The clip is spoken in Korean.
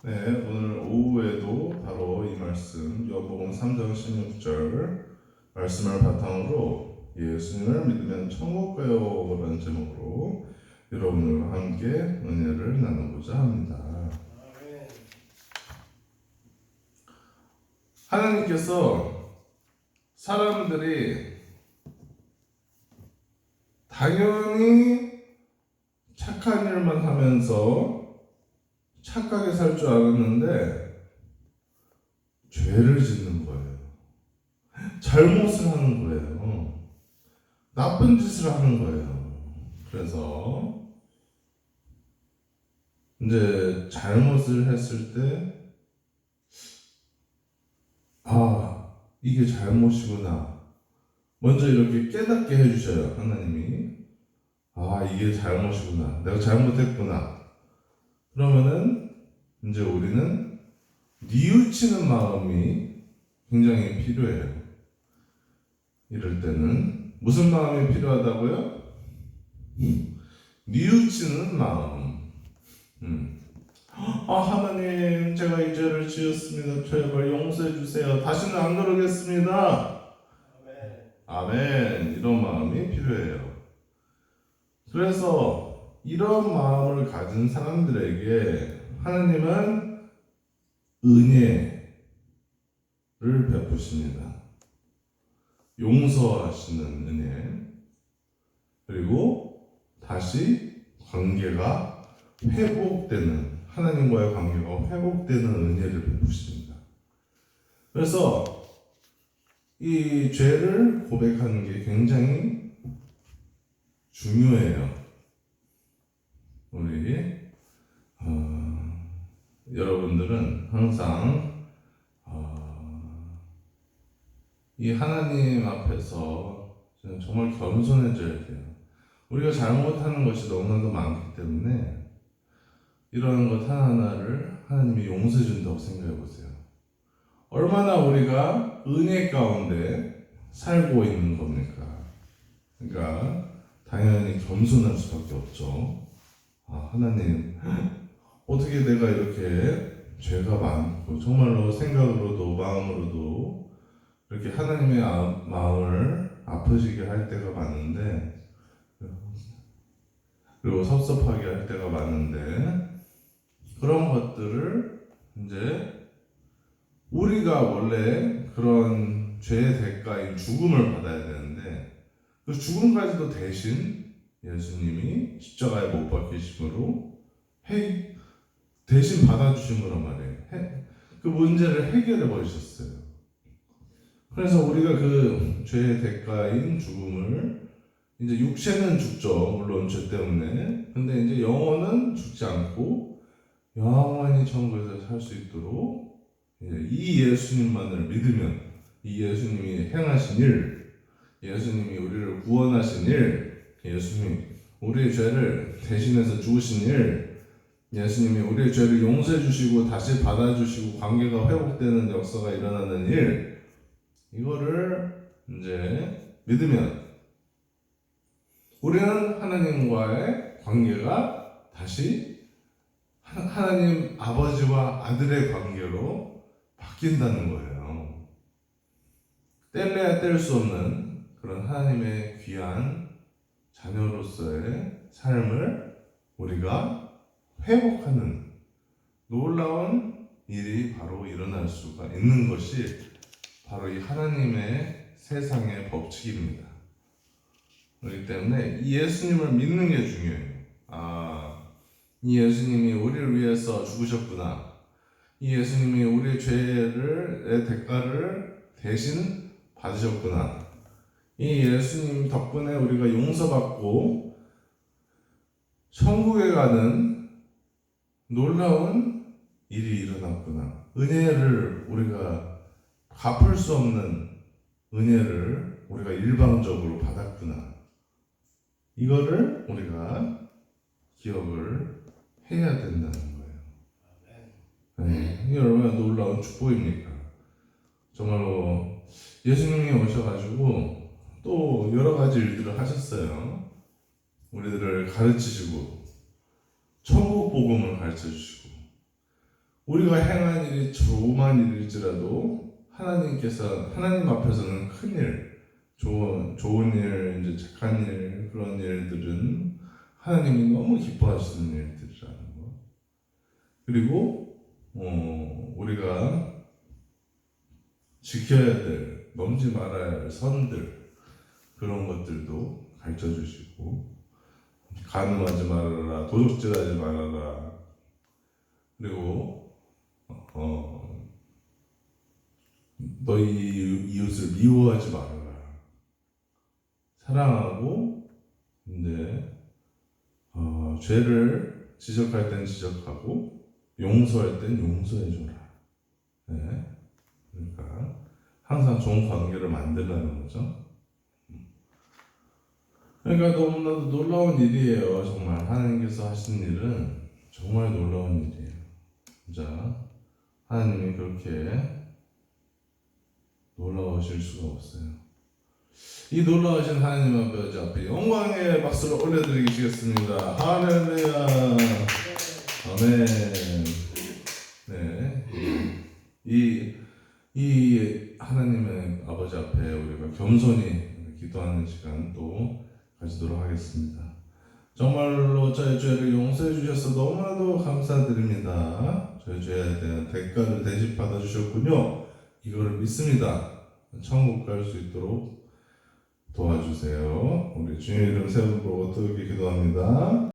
네, 오늘 오후에도 바로 이 말씀, 요한복음 3장 16절 말씀을 바탕으로 예수님을 믿으면 천국 가요 라는 제목으로 여러분들과 함께 은혜를 나누고자 합니다. 하나님께서 사람들이 당연히 착한 일만 하면서 착하게 살 줄 알았는데 죄를 짓는 거예요. 잘못을 하는 거예요. 나쁜 짓을 하는 거예요. 그래서 이제 잘못을 했을 때, 이게 잘못이구나. 먼저 이렇게 깨닫게 해주셔요, 하나님이. 이게 잘못이구나. 내가 잘못했구나. 그러면은 이제 우리는 뉘우치는 마음이 굉장히 필요해요. 이럴 때는 무슨 마음이 필요하다고요? 뉘우치는 마음. 하나님, 제가 이 죄를 지었습니다. 제발 용서해 주세요. 다시는 안 그러겠습니다. 아멘. 이런 마음이 필요해요. 그래서 이런 마음을 가진 사람들에게 하나님은 은혜를 베푸십니다. 용서하시는 은혜, 그리고 다시 관계가 회복되는, 하나님과의 관계가 회복되는 은혜를 베푸십니다. 그래서 이 죄를 고백하는 게 굉장히 중요해요. 우리 여러분들은 항상 이 하나님 앞에서 정말 겸손해져야 돼요. 우리가 잘못하는 것이 너무나도 많기 때문에 이러한 것 하나하나를 하나님이 용서해 준다고 생각해 보세요. 얼마나 우리가 은혜 가운데 살고 있는 겁니까? 그러니까 당연히 겸손할 수밖에 없죠. 하나님, 어떻게 내가 이렇게 죄가 많고 정말로 생각으로도 마음으로도 이렇게 하나님의 마음을 아프시게 할 때가 많은데, 그리고 섭섭하게 할 때가 많은데, 그런 것들을 이제 우리가 원래 그런 죄의 대가인 죽음을 받아야 되는데, 그 죽음까지도 대신 예수님이 십자가에 못 박히심으로 대신 받아주신 거란 말이에요. 그 문제를 해결해 버리셨어요. 그래서 우리가 그 죄의 대가인 죽음을, 이제 육체는 죽죠, 물론 죄 때문에. 근데 이제 영혼은 죽지 않고 영원히 천국에서 살 수 있도록 이 예수님만을 믿으면, 이 예수님이 행하신 일, 예수님이 우리를 구원하신 일, 예수님이 우리의 죄를 대신해서 죽으신 일, 예수님이 우리의 죄를 용서해 주시고 다시 받아주시고 관계가 회복되는 역사가 일어나는 일, 이거를 이제 믿으면 우리는 하나님과의 관계가 다시 하나님 아버지와 아들의 관계로 바뀐다는 거예요. 뗄래야 뗄 수 없는 그런 하나님의 귀한 자녀로서의 삶을 우리가 회복하는 놀라운 일이 바로 일어날 수가 있는 것이 바로 이 하나님의 세상의 법칙입니다. 그렇기 때문에 이 예수님을 믿는 게 중요해요. 이 예수님이 우리를 위해서 죽으셨구나. 이 예수님이 우리의 죄의 대가를 대신 받으셨구나. 이 예수님 덕분에 우리가 용서받고 천국에 가는 놀라운 일이 일어났구나. 은혜를 우리가 갚을 수 없는 은혜를 우리가 일방적으로 받았구나. 이거를 우리가 기억을 해야 된다는 거예요. 네, 이게 얼마나 놀라운 축복입니까? 정말로 예수님이 오셔가지고 또 여러 가지 일들을 하셨어요. 우리들을 가르치시고 천국 복음을 가르쳐 주시고, 우리가 행한 일이 조그만 일일지라도 하나님 앞에서는 큰 일, 좋은 일, 이제 착한 일, 그런 일들은 하나님이 너무 기뻐하시는 일들이라는 거. 그리고 우리가 지켜야 될, 넘지 말아야 할 선들, 그런 것들도 가르쳐 주시고, 간음하지 말아라, 도적질하지 말아라, 그리고 너희 이웃을 미워하지 말아라. 사랑하고 이제 죄를 지적할 땐 지적하고 용서할 땐 용서해줘라. 네. 그러니까 항상 좋은 관계를 만들라는 거죠. 그러니까 너무나도 놀라운 일이에요. 정말 하나님께서 하신 일은 정말 놀라운 일이에요. 진짜 하나님이 그렇게 놀라우실 수가 없어요. 이 놀라우신 하나님 앞에 영광의 박수를 올려드리겠습니다. 할렐루야. 아멘. 네. 이 하나님의 아버지 앞에 우리가 겸손히 기도하는 시간 또 가지도록 하겠습니다. 정말로 저의 죄를 용서해 주셔서 너무나도 감사드립니다. 저의 죄에 대한 대가를 대신받아 주셨군요. 이거를 믿습니다. 천국 갈 수 있도록 도와주세요. 우리 주님 이름 세우고 어떻게 기도합니다.